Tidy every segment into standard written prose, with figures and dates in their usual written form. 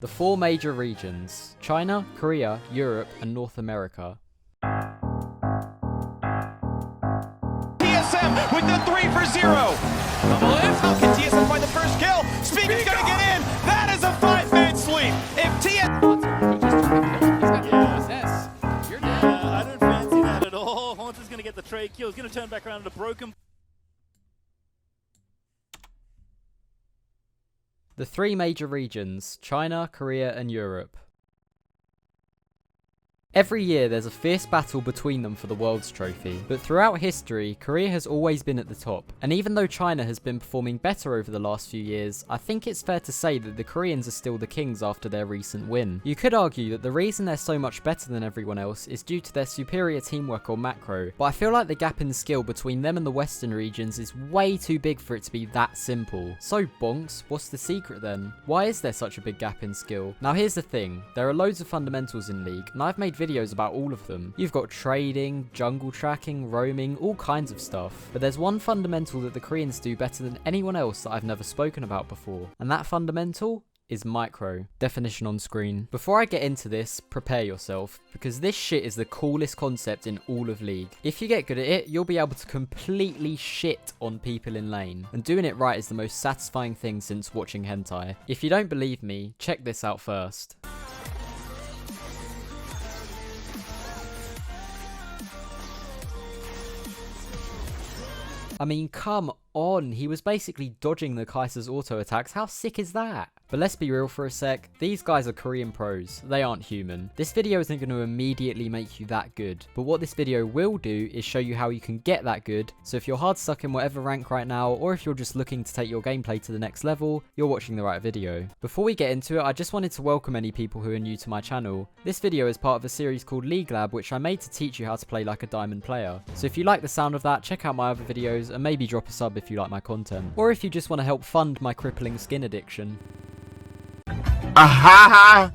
The four major regions: China, Korea, Europe, and North America. TSM with the 3 for 0. Double lift. How can TSM find the first kill? Speaker's gonna get in. That is a 5-man sweep. If You're dead. I don't fancy that at all. Haunter's gonna get the trade kill. He's gonna turn back around to broken. The three major regions: China, Korea, and Europe. Every year there's a fierce battle between them for the World's Trophy, but throughout history, Korea has always been at the top. And even though China has been performing better over the last few years, I think it's fair to say that the Koreans are still the kings after their recent win. You could argue that the reason they're so much better than everyone else is due to their superior teamwork on macro, but I feel like the gap in skill between them and the Western regions is way too big for it to be that simple. So bonks, what's the secret then? Why is there such a big gap in skill? Now here's the thing, there are loads of fundamentals in League, and I've made videos about all of them. You've got trading, jungle tracking, roaming, all kinds of stuff. But there's one fundamental that the Koreans do better than anyone else that I've never spoken about before. And that fundamental is micro. Definition on screen. Before I get into this, prepare yourself, because this shit is the coolest concept in all of League. If you get good at it, you'll be able to completely shit on people in lane. And doing it right is the most satisfying thing since watching hentai. If you don't believe me, check this out first. I mean, come on, he was basically dodging the Kaiser's auto attacks. How sick is that? But let's be real for a sec, these guys are Korean pros, they aren't human. This video isn't going to immediately make you that good, but what this video will do is show you how you can get that good, so if you're hard stuck in whatever rank right now, or if you're just looking to take your gameplay to the next level, you're watching the right video. Before we get into it, I just wanted to welcome any people who are new to my channel. This video is part of a series called League Lab, which I made to teach you how to play like a diamond player. So if you like the sound of that, check out my other videos, and maybe drop a sub if you like my content. Or if you just want to help fund my crippling skin addiction. I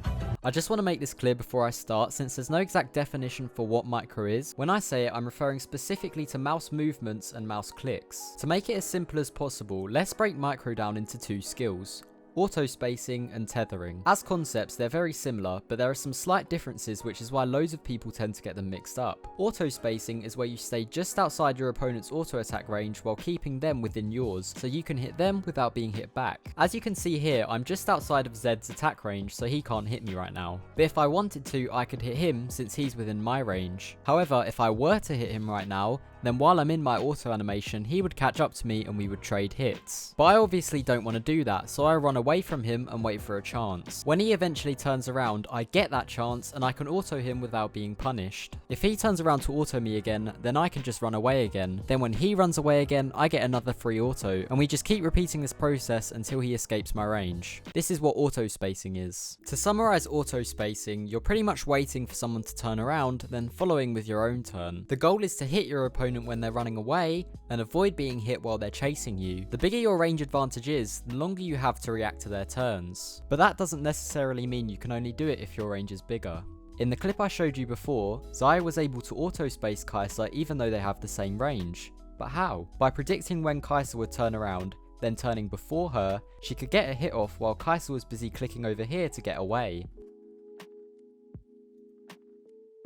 just want to make this clear before I start, since there's no exact definition for what micro is. When I say it, I'm referring specifically to mouse movements and mouse clicks. To make it as simple as possible, let's break micro down into two skills: auto spacing and tethering. As concepts, they're very similar, but there are some slight differences, which is why loads of people tend to get them mixed up. Auto spacing is where you stay just outside your opponent's auto attack range while keeping them within yours, so you can hit them without being hit back. As you can see here, I'm just outside of Zed's attack range, so he can't hit me right now. But if I wanted to, I could hit him since he's within my range. However, if I were to hit him right now, then while I'm in my auto animation, he would catch up to me and we would trade hits. But I obviously don't want to do that, so I run away from him and wait for a chance. When he eventually turns around, I get that chance and I can auto him without being punished. If he turns around to auto me again, then I can just run away again. Then when he runs away again, I get another free auto, and we just keep repeating this process until he escapes my range. This is what auto spacing is. To summarize auto spacing, you're pretty much waiting for someone to turn around, then following with your own turn. The goal is to hit your opponent when they're running away and avoid being hit while they're chasing you. The bigger your range advantage is, the longer you have to react to their turns. But that doesn't necessarily mean you can only do it if your range is bigger. In the clip I showed you before, Xayah was able to auto space Kaiser even though they have the same range. But how? By predicting when Kaiser would turn around, then turning before her, she could get a hit off while Kaiser was busy clicking over here to get away.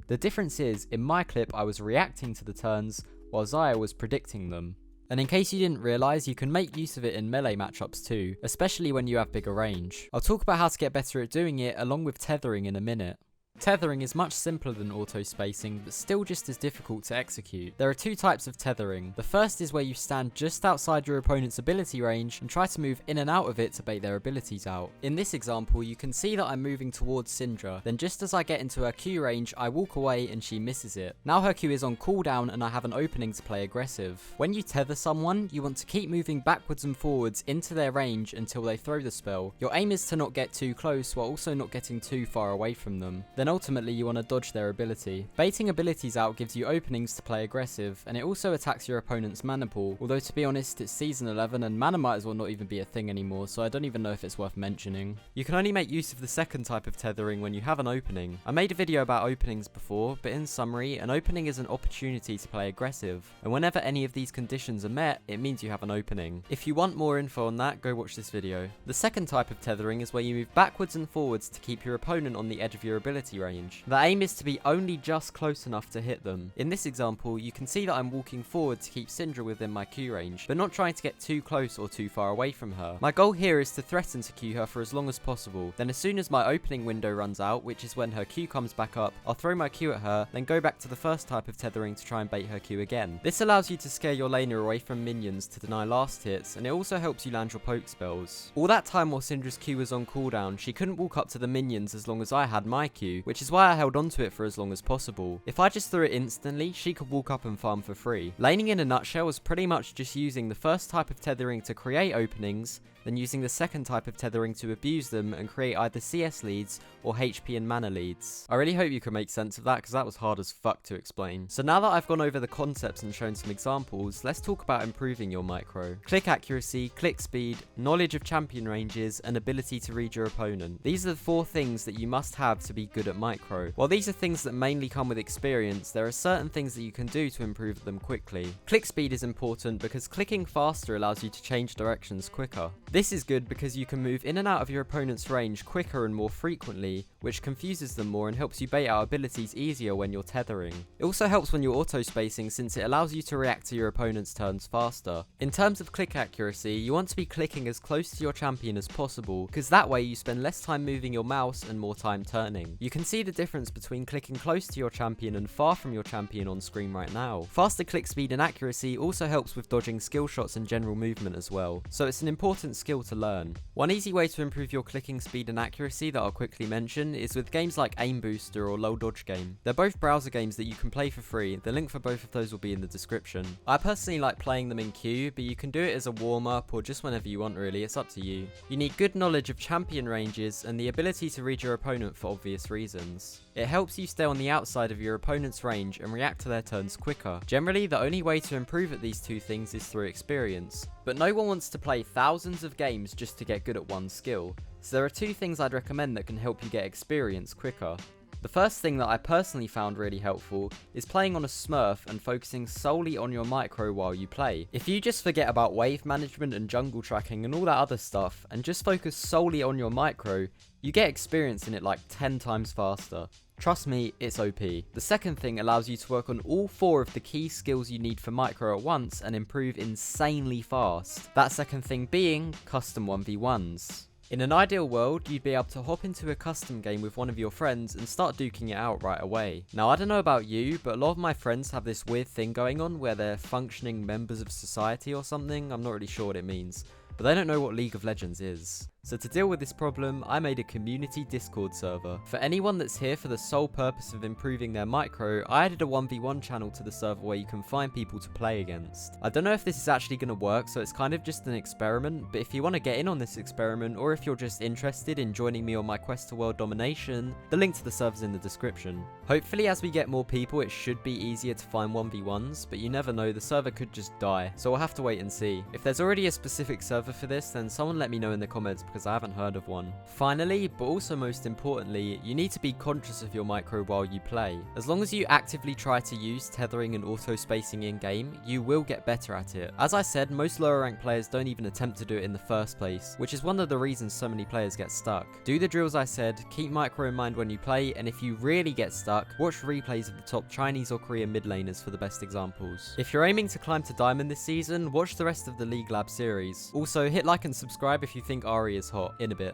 The difference is, in my clip I was reacting to the turns, while Xayah was predicting them. And in case you didn't realise, you can make use of it in melee matchups too, especially when you have bigger range. I'll talk about how to get better at doing it along with tethering in a minute. Tethering is much simpler than auto spacing, but still just as difficult to execute. There are two types of tethering. The first is where you stand just outside your opponent's ability range and try to move in and out of it to bait their abilities out. In this example, you can see that I'm moving towards Syndra, then just as I get into her Q range, I walk away and she misses it. Now her Q is on cooldown and I have an opening to play aggressive. When you tether someone, you want to keep moving backwards and forwards into their range until they throw the spell. Your aim is to not get too close while also not getting too far away from them. Then then ultimately you want to dodge their ability. Baiting abilities out gives you openings to play aggressive, and it also attacks your opponent's mana pool, although to be honest it's season 11 and mana might as well not even be a thing anymore, so I don't even know if it's worth mentioning. You can only make use of the second type of tethering when you have an opening. I made a video about openings before, but in summary, an opening is an opportunity to play aggressive, and whenever any of these conditions are met, it means you have an opening. If you want more info on that, go watch this video. The second type of tethering is where you move backwards and forwards to keep your opponent on the edge of your ability range. The aim is to be only just close enough to hit them. In this example, you can see that I'm walking forward to keep Syndra within my Q range, but not trying to get too close or too far away from her. My goal here is to threaten to Q her for as long as possible, then as soon as my opening window runs out, which is when her Q comes back up, I'll throw my Q at her, then go back to the first type of tethering to try and bait her Q again. This allows you to scare your laner away from minions to deny last hits, and it also helps you land your poke spells. All that time while Syndra's Q was on cooldown, she couldn't walk up to the minions as long as I had my Q, which is why I held onto it for as long as possible. If I just threw it instantly, she could walk up and farm for free. Laning in a nutshell was pretty much just using the first type of tethering to create openings, then using the second type of tethering to abuse them and create either CS leads or HP and mana leads. I really hope you can make sense of that because that was hard as fuck to explain. So now that I've gone over the concepts and shown some examples, let's talk about improving your micro. Click accuracy, click speed, knowledge of champion ranges, and ability to read your opponent. These are the 4 things that you must have to be good at micro. While these are things that mainly come with experience, there are certain things that you can do to improve them quickly. Click speed is important because clicking faster allows you to change directions quicker. This is good because you can move in and out of your opponent's range quicker and more frequently, which confuses them more and helps you bait out abilities easier when you're tethering. It also helps when you're auto-spacing since it allows you to react to your opponent's turns faster. In terms of click accuracy, you want to be clicking as close to your champion as possible, because that way you spend less time moving your mouse and more time turning. You can see the difference between clicking close to your champion and far from your champion on screen right now. Faster click speed and accuracy also helps with dodging skill shots and general movement as well, so it's an important skill to learn. One easy way to improve your clicking speed and accuracy that I'll quickly mention is with games like Aim Booster or Low Dodge Game. They're both browser games that you can play for free. The link for both of those will be in the description. I personally like playing them in queue, but you can do it as a warm-up or just whenever you want really, it's up to you. You need good knowledge of champion ranges and the ability to read your opponent for obvious reasons. It helps you stay on the outside of your opponent's range and react to their turns quicker. Generally, the only way to improve at these 2 things is through experience. But no one wants to play thousands of games just to get good at one skill, so there are 2 things I'd recommend that can help you get experience quicker. The first thing that I personally found really helpful is playing on a smurf and focusing solely on your micro while you play. If you just forget about wave management and jungle tracking and all that other stuff and just focus solely on your micro, you get experience in it like 10 times faster. Trust me, it's OP. The second thing allows you to work on all 4 of the key skills you need for micro at once and improve insanely fast. That second thing being custom 1v1s. In an ideal world, you'd be able to hop into a custom game with one of your friends and start duking it out right away. Now, I don't know about you, but a lot of my friends have this weird thing going on where they're functioning members of society or something. I'm not really sure what it means, but they don't know what League of Legends is. So to deal with this problem, I made a community Discord server. For anyone that's here for the sole purpose of improving their micro, I added a 1v1 channel to the server where you can find people to play against. I don't know if this is actually going to work, so it's kind of just an experiment, but if you want to get in on this experiment, or if you're just interested in joining me on my quest to world domination, the link to the server's in the description. Hopefully as we get more people, it should be easier to find 1v1s, but you never know, the server could just die, so we'll have to wait and see. If there's already a specific server for this, then someone let me know in the comments because I haven't heard of one. Finally, but also most importantly, you need to be conscious of your micro while you play. As long as you actively try to use tethering and auto spacing in game, you will get better at it. As I said, most lower rank players don't even attempt to do it in the first place, which is one of the reasons so many players get stuck. Do the drills I said, keep micro in mind when you play, and if you really get stuck, watch replays of the top Chinese or Korean mid laners for the best examples. If you're aiming to climb to Diamond this season, watch the rest of the League Lab series. Also, hit like and subscribe if you think Ari is hot. In a bit.